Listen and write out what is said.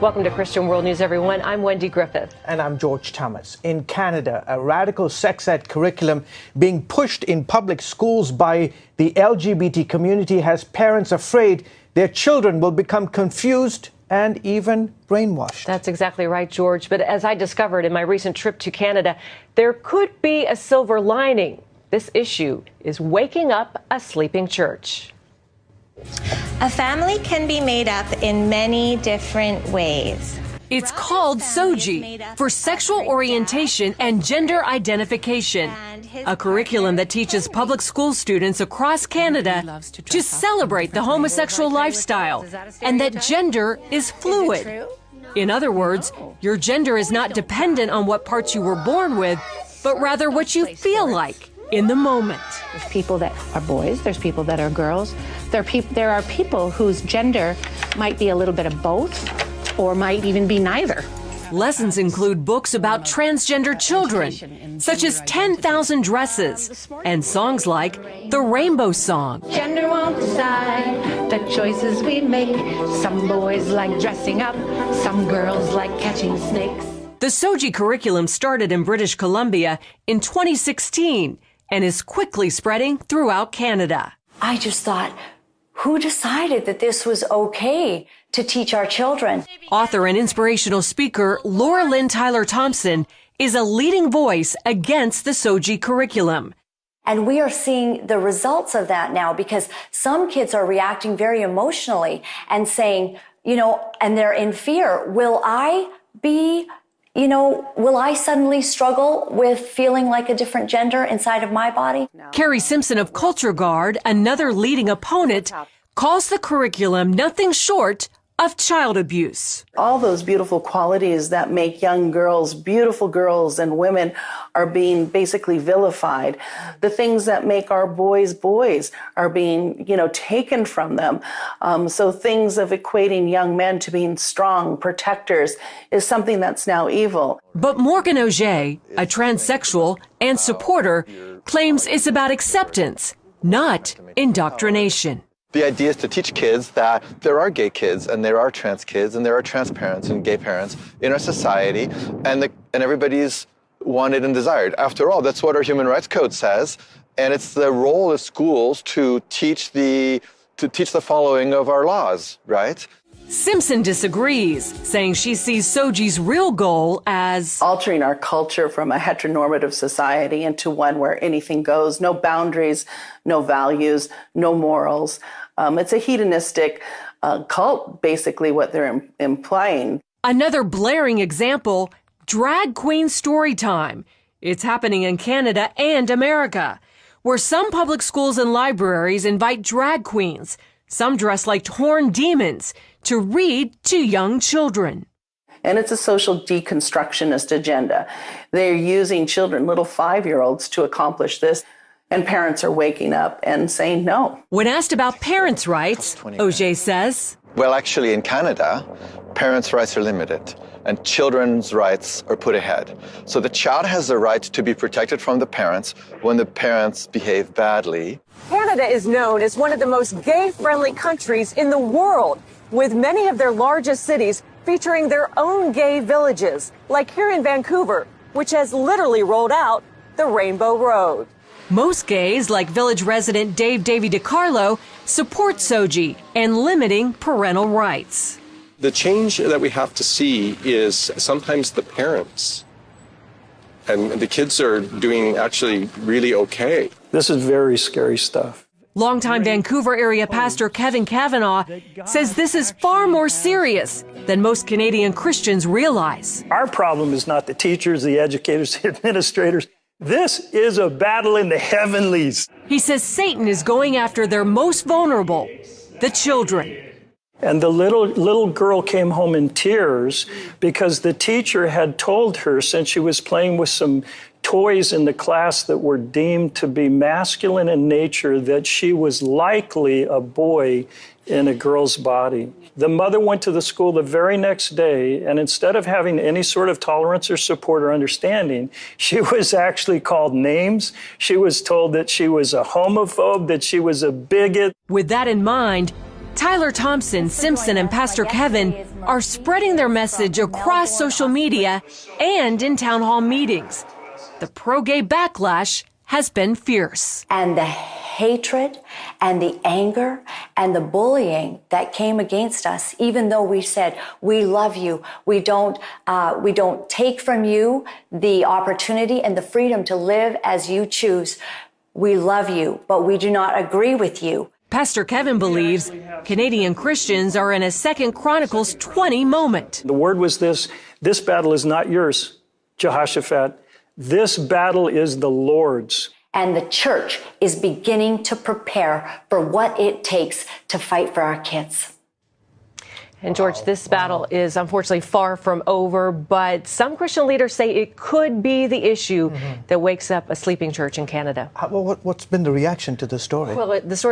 Welcome to Christian World News, everyone. I'm Wendy Griffith. And I'm George Thomas. In Canada, a radical sex ed curriculum being pushed in public schools by the LGBT community has parents afraid their children will become confused and even brainwashed. That's exactly right, George. But as I discovered in my recent trip to Canada, there could be a silver lining. This issue is waking up a sleeping church. A family can be made up in many different ways. It's called Shoji, for sexual orientation and gender identification, a curriculum that teaches public school students across Canada to celebrate the homosexual lifestyle and that gender is fluid. In other words, your gender is not dependent on what parts you were born with, but rather what you feel like in the moment. There's people that are boys, there's people that are girls, there are people whose gender might be a little bit of both or might even be neither. Lessons include books about transgender children, such as 10,000 Dresses, and songs like the Rainbow Song. Gender won't decide the choices we make. Some boys like dressing up, some girls like catching snakes. The Shoji Curriculum started in British Columbia in 2016 and is quickly spreading throughout Canada. I just thought, who decided that this was okay to teach our children? Author and inspirational speaker Lynn Thompson is a leading voice against the Shoji Curriculum. And we are seeing the results of that now because some kids are reacting very emotionally and saying, and they're in fear. Will I suddenly struggle with feeling like a different gender inside of my body? Kari Simpson of Culture Guard, another leading opponent, calls the curriculum nothing short of child abuse. All those beautiful qualities that make young girls, beautiful girls and women, are being basically vilified. The things that make our boys boys are being, taken from them. So things of equating young men to being strong protectors is something that's now evil. But Morgan Auger, a transsexual and supporter, claims it's about acceptance, not indoctrination. The idea is to teach kids that there are gay kids and there are trans kids and there are trans parents and gay parents in our society, and everybody's wanted and desired. After all, that's what our Human Rights Code says, and it's the role of schools to teach the following of our laws, right? Simpson disagrees, saying she sees Shoji's real goal as altering our culture from a heteronormative society into one where anything goes, no boundaries, no values, no morals. It's a hedonistic cult, basically, what they're implying. Another blaring example, drag queen story time. It's happening in Canada and America, where some public schools and libraries invite drag queens, some dressed like horned demons, to read to young children. And it's a social deconstructionist agenda. They're using children, little 5-year-olds, to accomplish this. And parents are waking up and saying no. When asked about parents' rights, Auger says, well, actually, in Canada, parents' rights are limited and children's rights are put ahead. So the child has the right to be protected from the parents when the parents behave badly. Canada is known as one of the most gay-friendly countries in the world, with many of their largest cities featuring their own gay villages, like here in Vancouver, which has literally rolled out the Rainbow Road. Most gays, like village resident Davey DiCarlo, support Shoji and limiting parental rights. The change that we have to see is sometimes the parents, and the kids are doing actually really okay. This is very scary stuff. Longtime Vancouver area pastor Kevin Kavanaugh says this is far more serious than most Canadian Christians realize. Our problem is not the teachers, the educators, the administrators. This is a battle in the heavenlies. He says Satan is going after their most vulnerable, the children. And the little girl came home in tears because the teacher had told her, since she was playing with some toys in the class that were deemed to be masculine in nature, that she was likely a boy in a girl's body. The mother went to the school the very next day, and instead of having any sort of tolerance or support or understanding, she was actually called names. She was told that she was a homophobe, that she was a bigot. With that in mind, Tyler Thompson, Simpson, and Pastor Kevin are spreading their message across social media and in town hall meetings. The pro-gay backlash has been fierce. And the hatred and the anger and the bullying that came against us, even though we said, we love you, we don't take from you the opportunity and the freedom to live as you choose. We love you, but we do not agree with you. Pastor Kevin believes Canadian Christians are in a 2 Chronicles 20 moment. The word was this battle is not yours, Jehoshaphat. This battle is the Lord's. And the church is beginning to prepare for what it takes to fight for our kids. And George, this battle is unfortunately far from over, but some Christian leaders say it could be the issue that wakes up a sleeping church in Canada. What's been the reaction to the story? Well, the story